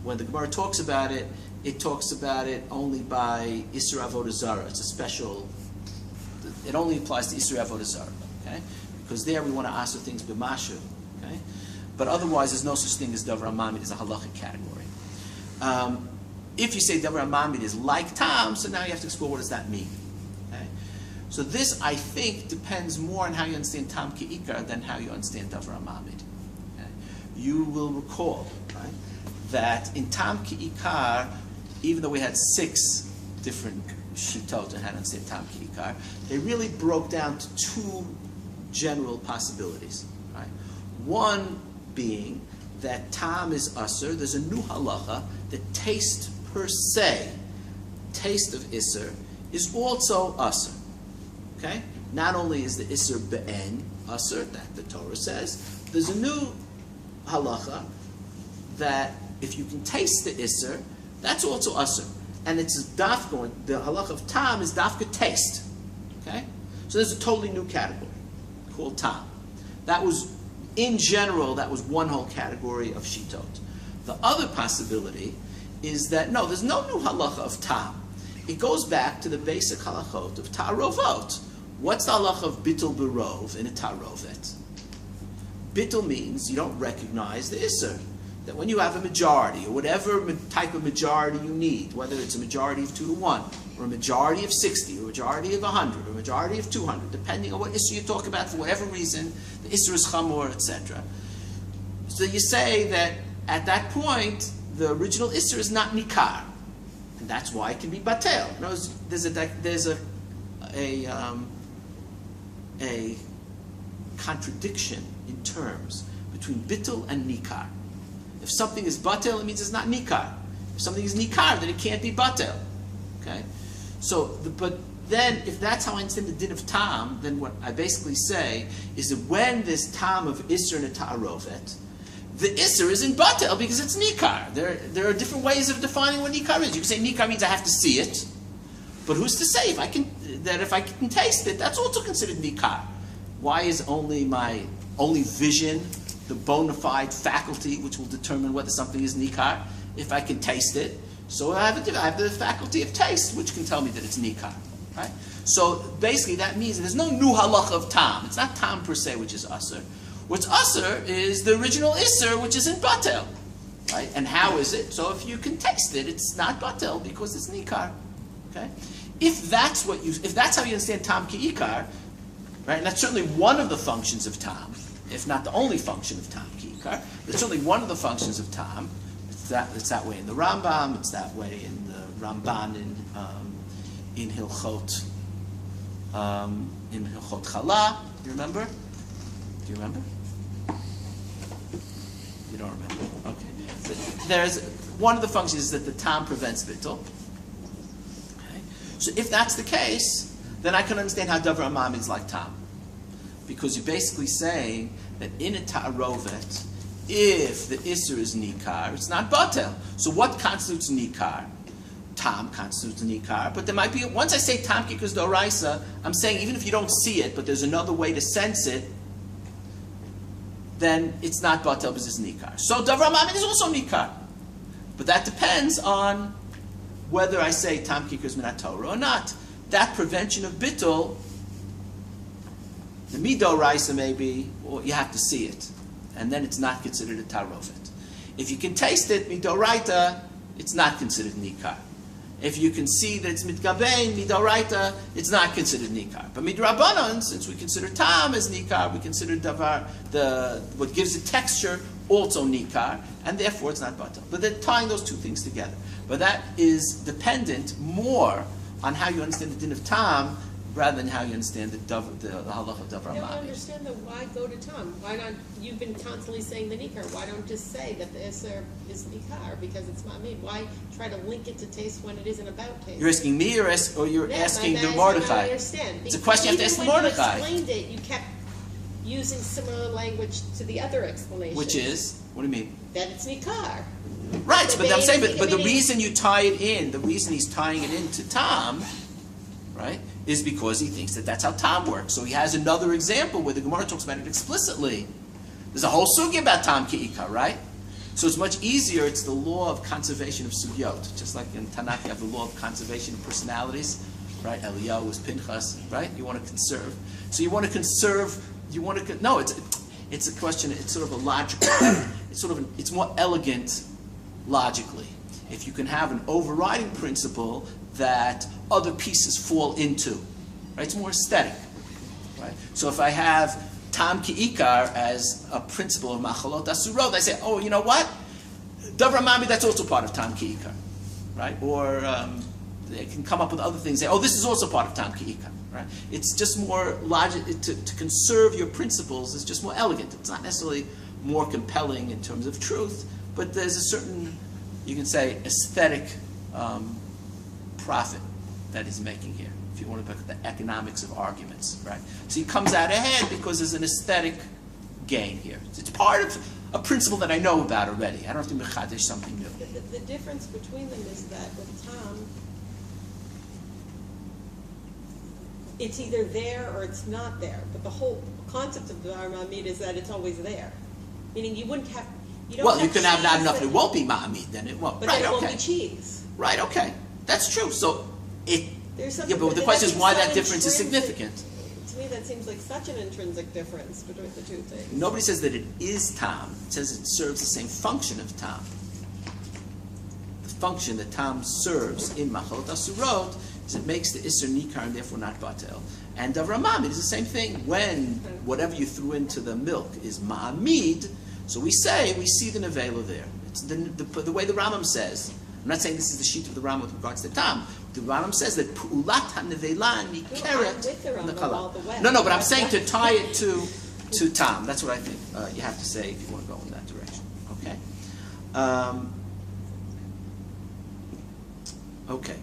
when the Gemara talks about it, it talks about it only by Isser Avodah Zarah. It's a special, it only applies to Isser Avodah Zarah, okay? Because there we want to answer things b'mashu, okay? But otherwise there's no such thing as Davar HaMamid as a halachic category. If you say Davar HaMamid is like Tam, so now you have to explore what does that mean. Okay? So this, I think, depends more on how you understand Tam Ki'ikar than how you understand Davar HaMamid. Okay? You will recall, right, that in Tam Ki'ikar, even though we had 6 different shitot on how to understand Tam Ki'ikar, they really broke down to 2 general possibilities. Right? One being that Tam is Asr. There's a new halacha that taste per se, taste of Isser, is also Asr. Okay? Not only is the Isser Be'en Asr, that the Torah says, there's a new halacha that if you can taste the Isser, that's also Asr. And it's dafka, the halacha of Tam is dafka taste. Okay? So there's a totally new category called Tam. That was, in general, that was one whole category of shitot. The other possibility is that, no, there's no new halacha of Tam. It goes back to the basic halachot of ta'arovot. What's the halacha of bittul berov in a ta'arovet? Bittul means you don't recognize the Isser. That when you have a majority, or whatever type of majority you need, whether it's a majority of 2-1, or a majority of 60, or a majority of 100, or a majority of 200, depending on what Isser you talk about, for whatever reason, the Isser is chamor, etc. So you say that at that point, the original Isser is not nikar. And that's why it can be batel. In other words, there's a contradiction in terms between bittul and nikar. If something is batel, it means it's not nikar. If something is nikar, then it can't be batel. Okay? So, but then, if that's how I understand the din of tam, then what I basically say is that when there's tam of isser and a ta'arovet, the isser is in batel because it's nikar. There are different ways of defining what nikar is. You can say nikar means I have to see it, but who's to say if I can taste it, that's also considered nikar. Why is only my vision the bona fide faculty which will determine whether something is nikar? If I can taste it, so I have the faculty of taste which can tell me that it's nikar. Right? So basically that means there's no new halacha of tam. It's not tam per se which is asr. What's asr is the original isser which is in batel. Right? And how is it? So if you can taste it, it's not batel because it's nikar. Okay? If that's how you understand tam ki'ikar, right? And that's certainly one of the functions of tam, if not the only function of tam ki'ikar, but it's certainly one of the functions of tam. It's that way in the Rambam. It's that way in the Ramban in Hilchot Chala. You remember? Do you remember? You don't remember. Okay. But there's one of the functions is that the tam prevents bittul. Okay. So if that's the case, then I can understand how davar hamamid is like tam, because you're basically saying that in a ta'arovet, if the isser is nikar, it's not batel. So what constitutes nikar? Tam constitutes nikar, but there might be, once I say tam kikus doraisa, I'm saying even if you don't see it, but there's another way to sense it, then it's not batel because it's nikar. So davar hamamid is also nikar. But that depends on whether I say tam kikus minat Torah or not. That prevention of bittul, the midoraisa maybe, or you have to see it, and then it's not considered a tarovet. If you can taste it, midoraita, it's not considered nikar. If you can see that it's mitgabein, midoraita, it's not considered nikar. But midrabanan, since we consider tam as nikar, we consider davar, what gives it texture, also nikar, and therefore it's not batal. But they're tying those two things together. But that is dependent more on how you understand the din of tam rather than how you understand the halacha of davar I don't mamid. understand though, why go to Tom? Why not, you've been constantly saying the Nikar, why don't just say that the Isser is Nikar because it's Mamid? Why try to link it to taste when it isn't about taste? You're asking me or you're Yeah, asking but the that's what I Mordechai? understand. It's a question you have to ask the Mordechai. Even when you explained it, you kept using similar language to the other explanation. Which is, what do you mean? That it's Nikar. Right, The but I'm saying, beta- but the meaning- reason you tie it in, the reason he's tying it into Tom, right, is because he thinks that that's how Tom works. So he has another example where the Gemara talks about it explicitly. There's a whole sugi about Tom Ki'ika, right? So it's much easier. It's the law of conservation of sugyot. Just like in Tanakh, you have the law of conservation of personalities, right? Eliyahu was Pinchas, right? You want to conserve. So you want to conserve. You want to. No, it's a question. It's sort of a logical. It's more elegant logically. If you can have an overriding principle that other pieces fall into, right? It's more aesthetic, right? So if I have Tam Ki'ikar as a principle of Machalot Asurot, I say, oh, you know what? Davar Mami, that's also part of Tam Ki'ikar, right? Or they can come up with other things. Say, oh, this is also part of Tam Ki'ikar, right? It's just more logic to conserve your principles is just more elegant. It's not necessarily more compelling in terms of truth, but there's a certain, you can say, aesthetic profit that he's making here, if you want to look at the economics of arguments, right? So he comes out ahead because there's an aesthetic gain here. It's part of a principle that I know about already. I don't have to mechadesh something new. The difference between them is that with Tom, it's either there or it's not there. But the whole concept of the Mamid is that it's always there. Meaning you wouldn't have, you don't Well, have you can have not cheese enough, that- it won't be ma'amid, then it won't. But Right, then it okay. won't be cheese. Right, okay. That's true. So There's yeah, something, but the that question is seems why so that difference is intrinsic. significant. To me, that seems like such an intrinsic difference between the two things. Nobody says that it is Tom. It says it serves the same function of Tom. The function that Tom serves in Machalot Asurot is it makes the Isser Nikar and therefore not Batel. And Davar Mamid is the same thing. When whatever you threw into the milk is Ma'amid, so we see the Nevela there. It's the way the Rambam says. I'm not saying this is the sheet of the Rambam with regards to Tom. The Rambam says that Pu'ulat HaNevela I'm with the Nikeret Rambam Nekala. all the way. No, but I'm saying to tie it to Tom. That's what I think you have to say if you want to go in that direction. Okay? Okay.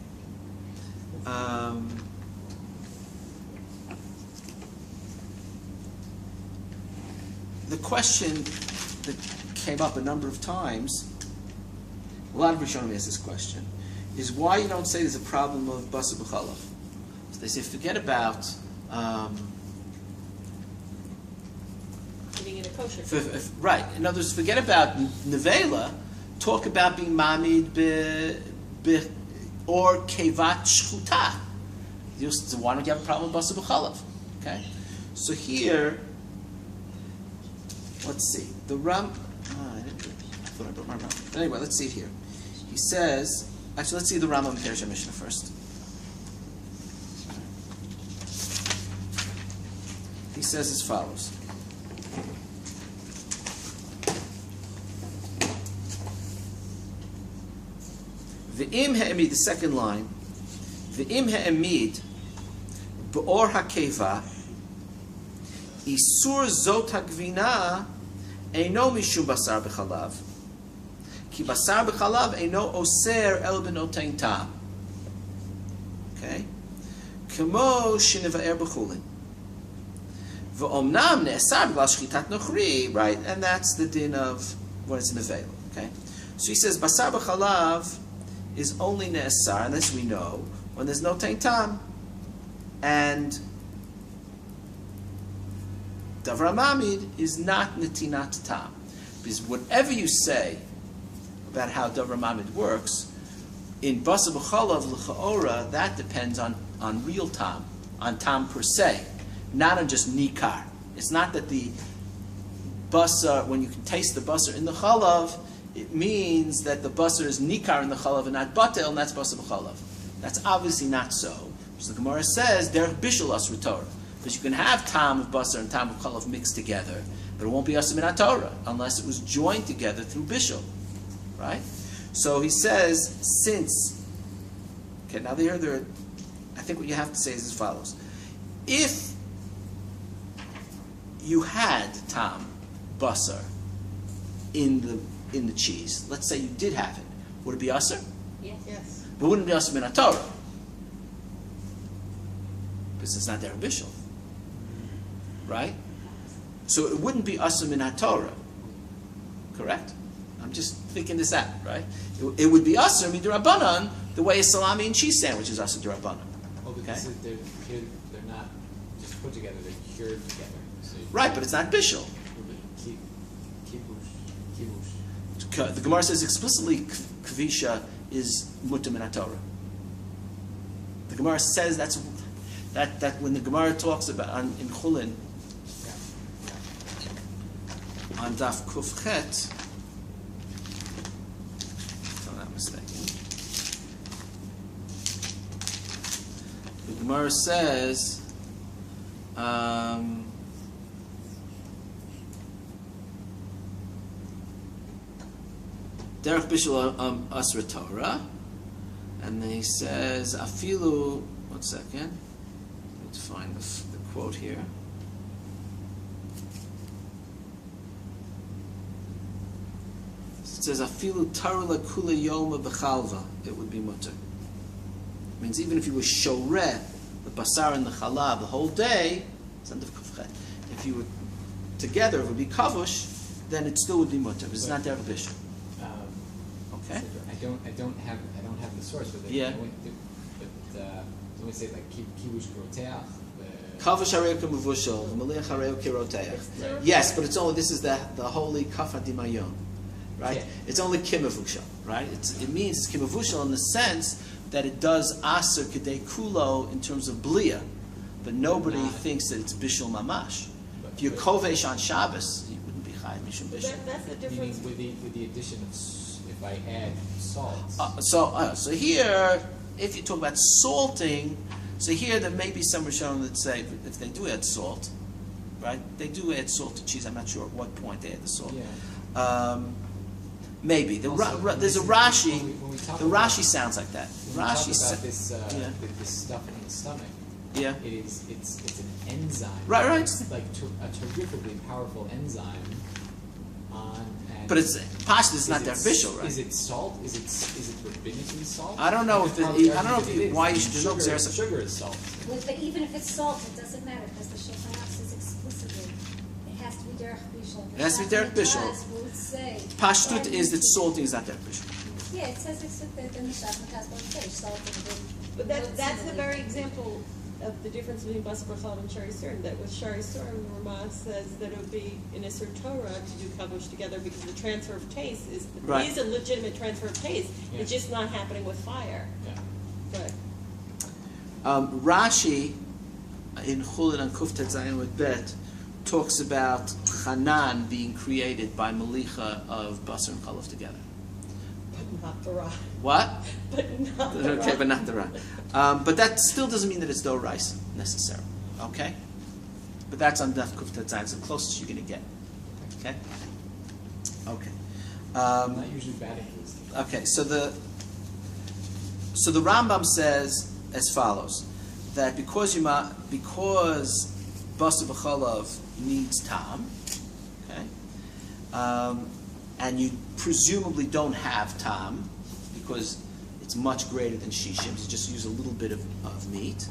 The question that came up a number of times, a lot of Rishonim ask this question, is why you don't say there's a problem of Basar B'Chalav. So they say forget about Eating in a kosher. right. In other words, forget about Nevela. Talk about being Mamid or Kevat Shchuta. So why don't you have a problem with Basar B'Chalav? Okay. So here, let's see. The I thought I brought my Ram. But anyway, let's see it here. He says, actually, let's see the Rambam Perush Mishnah first. He says as follows. V'im ha'emid, the second line. V'im ha'emid b'or ha'keva isur zot ha'gvina eino mishum basar b'chalav ki basar b'chalav eino oser el b'notein tam. Okay? Kemo sheniva'er b'chulin. V'omnam ne'esar b'glas shchitat nochri, right? And that's the din of when it's neveil. Okay? So he says basar b'chalav is only ne'esar, and this we know, when there's no tein tam. And Davar Mamid is not netinat tam. Because whatever you say about how Davar Mamid works, in Basar B'Chalav l'cha'ora, that depends on real tam, on tam per se, not on just nikar. It's not that the basar, when you can taste the basar in the chalav, it means that the basar is nikar in the chalav and not batel, and that's Basar B'Chalav. That's obviously not so. So the Gemara says, derech bishul asr Torah. Because you can have tam of basar and tam of chalav mixed together, but it won't be asr min Torah unless it was joined together through bishul. Right? So he says, since, okay, now there, I think what you have to say is as follows. if you had tam, basar, in the cheese, let's say you did have it, would it be asr? Yes. Yes. But wouldn't it be asr min Torah? Because it's not there bishul, right? So it wouldn't be asr min Torah, correct? I'm just thinking this out, right? It would be asr min Rabbanan, the way a salami and cheese sandwich is asr Rabbanan. Well, because they're not just put together; they're cured together. So Right, but it's not bishul. Kibush. The Gemara says explicitly kvisha is mutar min Torah. The Gemara says that when the Gemara talks about in Chulin on Daf Kuf Chet, if I'm not mistaken, the Gemara says. Derech Bishul Asra Torah, and then he says Afilu. 1 second, let's find the quote here. It says Afilu Tarla Kula Yoma Bechalva. It would be mutter. It means even if you were shoreh the basar and the chalav the whole day, it's under kufchet. If you were together, it would be kavush. Then it still would be mutter. But it's not derech bishul. Okay. So I don't have the source, but Yeah. Let me say like kibush roteach. Kavush hareu kemuvushal, v'maliach hareu kiroteach. Yes, but it's only, this is the holy kafa dimayon, right? Yeah. It's only kimavushal, right? It means it's kimavushal in the sense that it does aser kedei kulo in terms of blia, but nobody thinks that it's bishul mamash. If you're kovesh on Shabbos, you wouldn't be chayav mishum bishul. That's the difference. Meaning with the addition of if I add salt. So here, if you talk about salting, so here there may be some Rishonim that say if they do add salt, right? They do add salt to cheese. I'm not sure at what point they add the salt. Yeah. Maybe Also, there's a Rashi. The Rashi sounds like that. When we Rashi talk about says, this stuff in the stomach, yeah. it's an enzyme. Right. It's like a terrifically powerful enzyme. But it's pasta is not Is that it- official, right? Is it salt? Is it rabbinically salt? I don't know I if could it- probably I don't know argue if that it is. why you should do no Sugar- xeris- Sugar is salt. Well, but even if it's salt, it doesn't matter because the Shulchan says explicitly it has to be derech bishul. It has to be derech bishul. Will say Pashtut is that salting is not that official. Yeah, it says it's that in the Shulchan will say salt and But that's the very example of the difference between Basar B'chalav and Shari Surim. That with Shari Surim, Ramah says that it would be in Isser Torah to do kavush together because the transfer of taste is a legitimate transfer of taste. Yeah. It's just not happening with fire. Yeah. But Rashi in Chulin and Kuftet Zayin with Bet talks about Hanan being created by Malicha of Basar and Chalav together. but not the Ra. What? But not the Okay, Ra. but not the Ra. But that still doesn't mean that it's do rice necessarily. Okay? But that's on Daf Kuftet Zayin. It's the closest you're going to get. Okay? Okay. I'm not usually bad at these things. Okay, so the Rambam says as follows, that because Basar B'chalav needs tam, okay, and you presumably don't have tam because it's much greater than shishim, you just use a little bit of meat.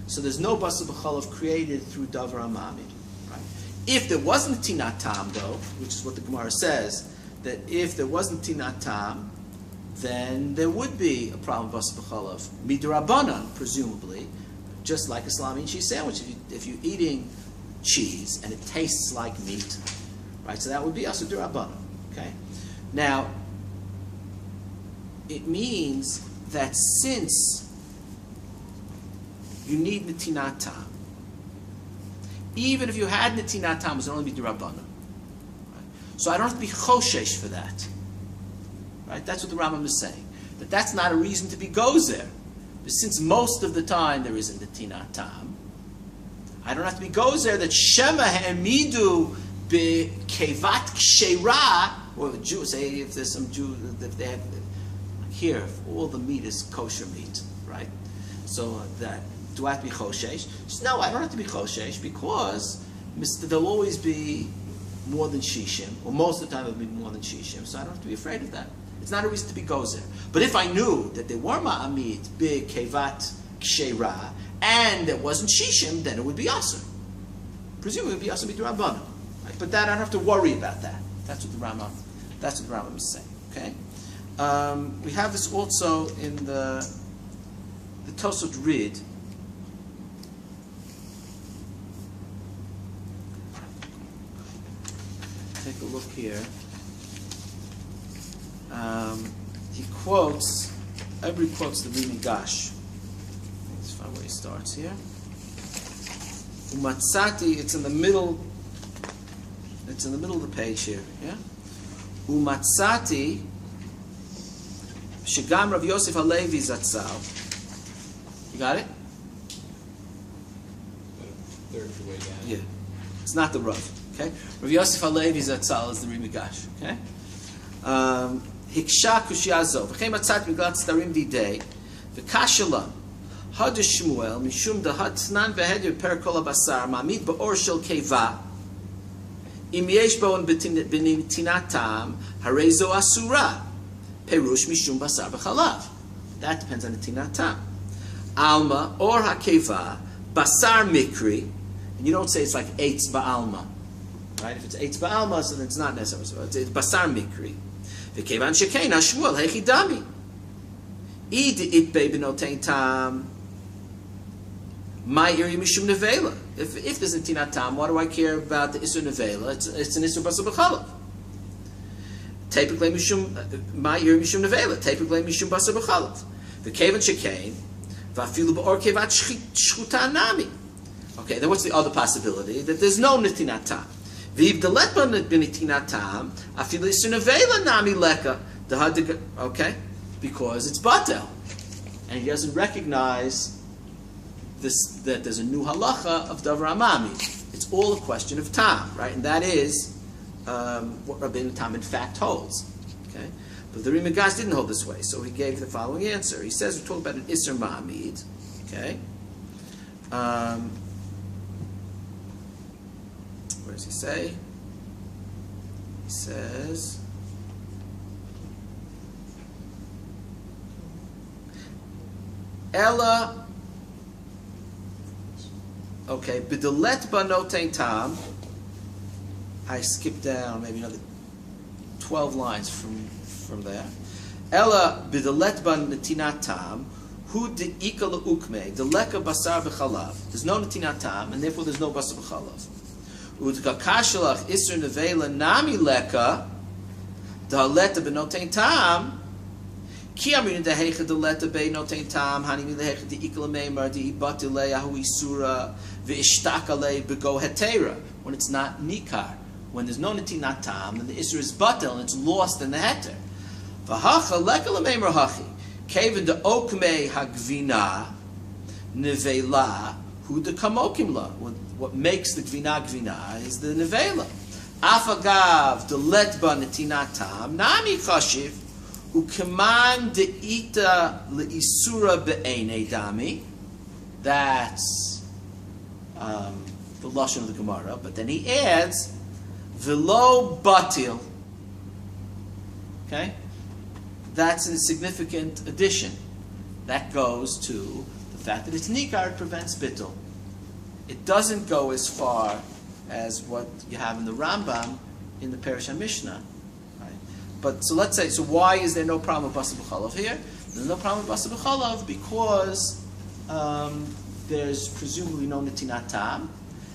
So there's no Basar B'chalav created through davar amami, right? If there wasn't tinat tam though, which is what the Gemara says, that if there wasn't tinat tam, then there would be a problem with Basar B'chalav. Midrabanan, presumably, just like a salami and cheese sandwich. If you're eating cheese and it tastes like meat, right? So that would be Asur D'Rabbanan, okay? Now, it means that since you need Netinat Tam, even if you had Netinat Tam, it would only be D'Rabbanan. Right? So I don't have to be Choshesh for that. Right? That's what the Rambam is saying. That that's not a reason to be gozer. But since most of the time there isn't Netinat Tam, I don't have to be gozer that Shema Ha'emidu Bekevat Kshera, or the Jew, say if there's some Jew, if they have, here, all the meat is kosher meat, right? So that do I have to be choshesh? No, I don't have to be choshesh because there'll always be more than shishim, or most of the time there'll be more than shishim, so I don't have to be afraid of that. It's not a reason to be gozer. But if I knew that they were ma'amid, big kevat kshera, and there wasn't shishim, then it would be aser. Presumably it would be aser b'drabanan. Right? But that I don't have to worry about that. That's what the Rambam is saying. Okay. We have this also in the Tosot Rid. Take a look here. He quotes, everybody quotes the Rimi Gash. Let's find where he starts here. Umatzati, it's in the middle of the page here. Yeah? Umatzati, Shigam Rav Yosef Halevi Zatzal. You got it? The third way down. Yeah. It's not the Rav. Okay? Rav Yosef Halevi Zatzal is the Rimi Gash. Okay? Hiksha Kushiazo. V'chem Matzat Miglat Starim Didei. V'kashala. Had Shmuel Mishum Dahat Snan V'Heder Per Kol Basar Mamid Ba'or Shel Keva. Im Yesh Bo'on B'Tinatam Harezo Asura. Perush Mishum Basar B'Chalav. That depends on the Tinatam. Alma or Hakeva Basar Mikri. And you don't say it's like Eitz Ba'alma. Right? If it's Eitz Ba'alma, so then it's not necessary. It's Basar Mikri. V'kevan Shekein HaShmuel Hechidami. Id Itbe B'Notein Tam. My iri mishum nevela. If there's a tinatam, why do I care about the isur nevela? It's an isur basar b'chalav. Typically mishum my iri mishum nevela. Typically mishum basar b'chalav. The kevan shekain va'afilu ba'or kevat shchuta nami. Okay, then what's the other possibility? That there's no netinatam. V'iv deletba b'netinatam afilu isur nevela nami leka. Okay, because it's batel, and he doesn't recognize that there's a new halacha of davar amami. It's all a question of tam, right? And that is what Rabbeinu Tam in fact holds. Okay, but the Rimi Gash didn't hold this way, so he gave the following answer. He says we're talking about an iser ma'amid. Okay, where does he say? He says. Ella. Okay, b'delet ba notein tam. I skipped down maybe another 12 lines from there. Ella b'delet ba netinat tam. Hu de'ika le'ukme deleka basar b'chalav. There's no netinat tam, and therefore there's no basar b'chalav. Ud'kakashalach isur nevela nami leka da'aleta b'notein tam. Ki amirin dehecha deleta be notein tam hanimi lehecha de'ika le'meimar de'ibati le'ahu isura. Bego hetera, when it's not nikar, when there's no netinat tam, and the isra is batel and it's lost in the heter. V'hacha leka l'meimer hachi, kevin de okmei hagvina nevela hu de kamokim la. What makes the gvina is the nevela. Afagav de letba netinat tam nami chashiv ukeman de ita leisura be'enei dami. That's the lashon of the Gemara, but then he adds velo batil. Okay, that's a significant addition. That goes to the fact that it's nikar, it prevents bittul. It doesn't go as far as what you have in the Rambam in the Perush Mishnah. Right? But so let's say, so why is there no problem with basar b'chalav here? There's no problem with basar b'chalav because there's presumably no netinat tam,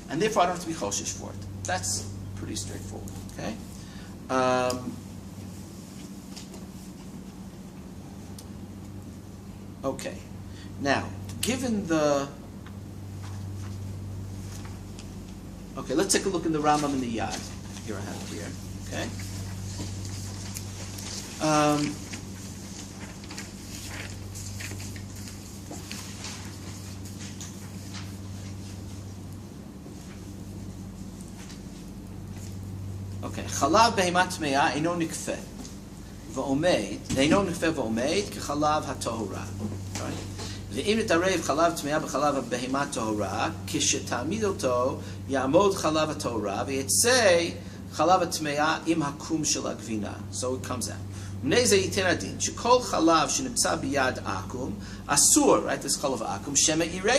and therefore I don't have to be choshesh for it. That's pretty straightforward. Okay. Okay. Now, given the let's take a look in the Rambam and the Yad. Here I have it here. Okay. Okay, chalav behemat meya eino nikfe v'omeid, eino nikfe v'omeid kechalav hatohura. Right? ואם נתערב חלב טמאה בחלב הבהמה טהורה, כשתעמיד אותו, יעמוד חלב הטהורה, ויצא חלב הטמאה עם הקום של הגבינה. So it comes out. מפני זה ייתן הדין, שכל חלב שנמצא ביד עקום, אסור, right, this חלב עקום, שמא יראה